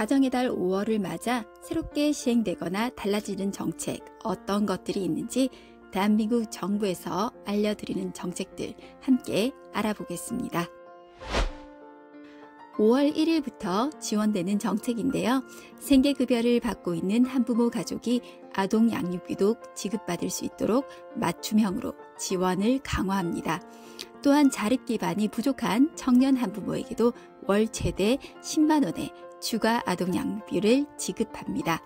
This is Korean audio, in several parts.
가정의 달 5월을 맞아 새롭게 시행되거나 달라지는 정책 어떤 것들이 있는지 대한민국 정부에서 알려드리는 정책들 함께 알아보겠습니다. 5월 1일부터 지원되는 정책인데요. 생계급여를 받고 있는 한부모 가족이 아동 양육비도 지급받을 수 있도록 맞춤형으로 지원을 강화합니다. 또한 자립 기반이 부족한 청년 한부모에게도 월 최대 10만 원의 추가 아동 양육비를 지급합니다.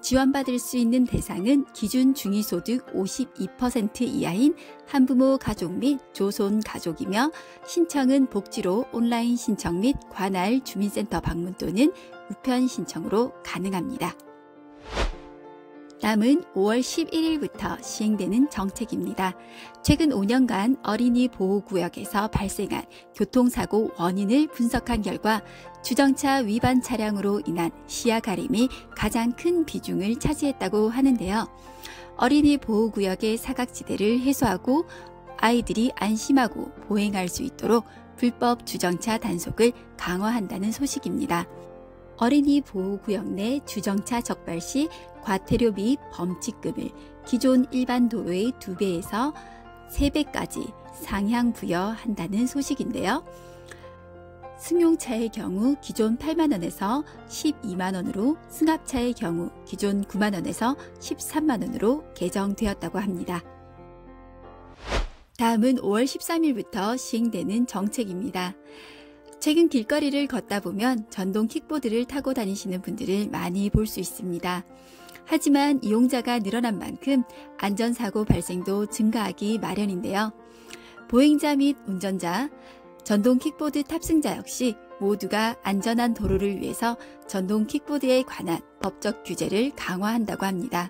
지원받을 수 있는 대상은 기준 중위소득 52% 이하인 한부모 가족 및 조손 가족이며 신청은 복지로 온라인 신청 및 관할 주민센터 방문 또는 우편 신청으로 가능합니다. 다음은 5월 11일부터 시행되는 정책입니다. 최근 5년간 어린이 보호구역에서 발생한 교통사고 원인을 분석한 결과 주정차 위반 차량으로 인한 시야 가림이 가장 큰 비중을 차지했다고 하는데요. 어린이 보호구역의 사각지대를 해소하고 아이들이 안심하고 보행할 수 있도록 불법 주정차 단속을 강화한다는 소식입니다. 어린이 보호구역 내 주정차 적발 시 과태료 및 범칙금을 기존 일반 도로의 2배에서 3배까지 상향 부여한다는 소식인데요. 승용차의 경우 기존 8만 원에서 12만 원으로, 승합차의 경우 기존 9만 원에서 13만 원으로 개정되었다고 합니다. 다음은 5월 13일부터 시행되는 정책입니다. 최근 길거리를 걷다 보면 전동 킥보드를 타고 다니시는 분들을 많이 볼 수 있습니다. 하지만 이용자가 늘어난 만큼 안전사고 발생도 증가하기 마련인데요. 보행자 및 운전자, 전동 킥보드 탑승자 역시 모두가 안전한 도로를 위해서 전동 킥보드에 관한 법적 규제를 강화한다고 합니다.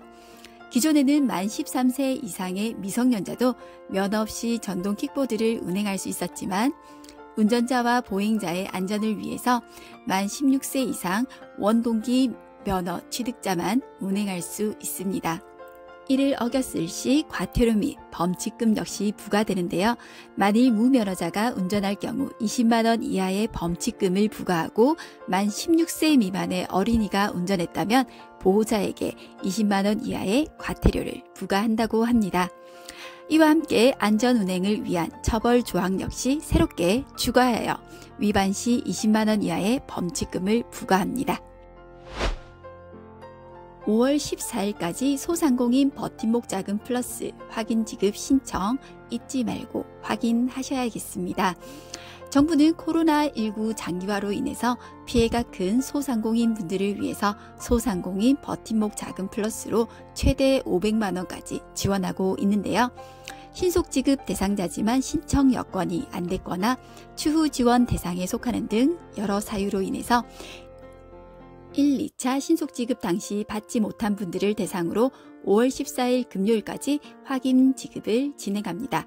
기존에는 만 13세 이상의 미성년자도 면허 없이 전동 킥보드를 운행할 수 있었지만 운전자와 보행자의 안전을 위해서 만 16세 이상 원동기 면허 취득자만 운행할 수 있습니다. 이를 어겼을 시 과태료 및 범칙금 역시 부과되는데요. 만일 무면허자가 운전할 경우 20만 원 이하의 범칙금을 부과하고 만 16세 미만의 어린이가 운전했다면 보호자에게 20만 원 이하의 과태료를 부과한다고 합니다. 이와 함께 안전운행을 위한 처벌 조항 역시 새롭게 추가하여 위반 시 20만 원 이하의 범칙금을 부과합니다. 5월 14일까지 소상공인 버팀목 자금 플러스 확인 지급 신청 잊지 말고 확인하셔야겠습니다. 정부는 코로나19 장기화로 인해서 피해가 큰 소상공인 분들을 위해서 소상공인 버팀목 자금 플러스로 최대 500만 원까지 지원하고 있는데요. 신속 지급 대상자지만 신청 여건이 안 됐거나 추후 지원 대상에 속하는 등 여러 사유로 인해서 1, 2차 신속 지급 당시 받지 못한 분들을 대상으로 5월 14일 금요일까지 확인 지급을 진행합니다.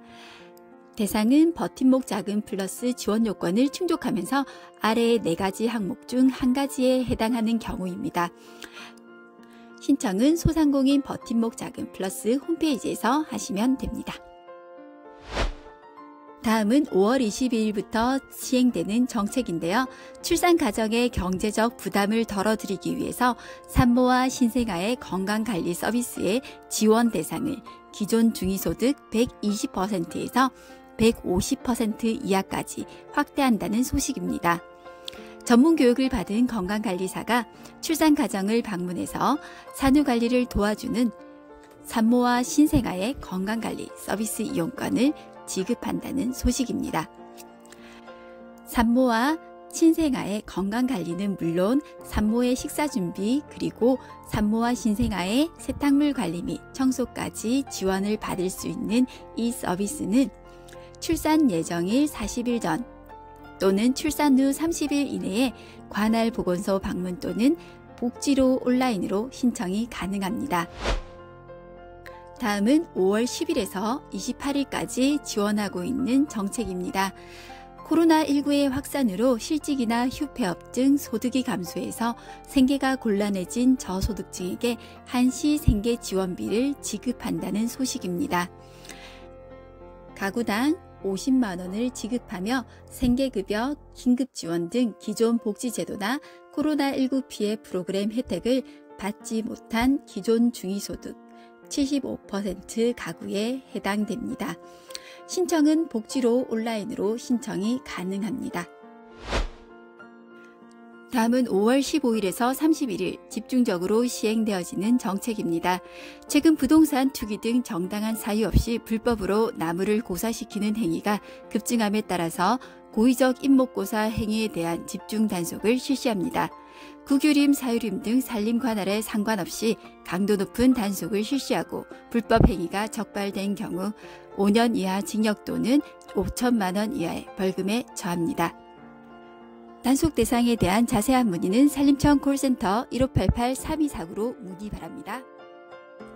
대상은 버팀목 자금 플러스 지원 요건을 충족하면서 아래 4가지 항목 중 1가지에 해당하는 경우입니다. 신청은 소상공인 버팀목 자금 플러스 홈페이지에서 하시면 됩니다. 다음은 5월 22일부터 시행되는 정책인데요. 출산 가정의 경제적 부담을 덜어드리기 위해서 산모와 신생아의 건강관리 서비스의 지원 대상을 기존 중위소득 120%에서 150% 이하까지 확대한다는 소식입니다. 전문 교육을 받은 건강관리사가 출산 가정을 방문해서 산후관리를 도와주는 산모와 신생아의 건강관리 서비스 이용권을 지급한다는 소식입니다. 산모와 신생아의 건강관리는 물론 산모의 식사준비 그리고 산모와 신생아의 세탁물 관리 및 청소까지 지원을 받을 수 있는 이 서비스는 출산 예정일 40일 전 또는 출산 후 30일 이내에 관할 보건소 방문 또는 복지로 온라인으로 신청이 가능합니다. 다음은 5월 10일에서 28일까지 지원하고 있는 정책입니다. 코로나19의 확산으로 실직이나 휴폐업 등 소득이 감소해서 생계가 곤란해진 저소득층에게 한시 생계 지원비를 지급한다는 소식입니다. 가구당 50만 원을 지급하며 생계급여, 긴급지원 등 기존 복지제도나 코로나19 피해 프로그램 혜택을 받지 못한 기존 중위소득 75% 가구에 해당됩니다. 신청은 복지로 온라인으로 신청이 가능합니다. 다음은 5월 15일에서 31일 집중적으로 시행되어지는 정책입니다. 최근 부동산 투기 등 정당한 사유 없이 불법으로 나무를 고사시키는 행위가 급증함에 따라서 고의적 인목고사 행위에 대한 집중 단속을 실시합니다. 구규림, 사유림 등 산림 관할에 상관없이 강도 높은 단속을 실시하고 불법 행위가 적발된 경우 5년 이하 징역 또는 5천만 원 이하의 벌금에 처합니다. 단속 대상에 대한 자세한 문의는 산림청 콜센터 1588-3249로 문의 바랍니다.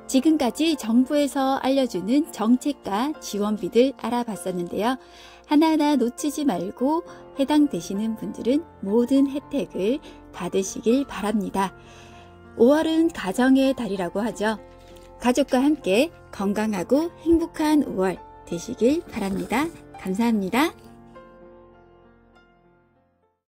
지금까지 정부에서 알려주는 정책과 지원비들 알아봤었는데요. 하나하나 놓치지 말고 해당되시는 분들은 모든 혜택을 받으시길 바랍니다. 5월은 가정의 달이라고 하죠. 가족과 함께 건강하고 행복한 5월 되시길 바랍니다. 감사합니다.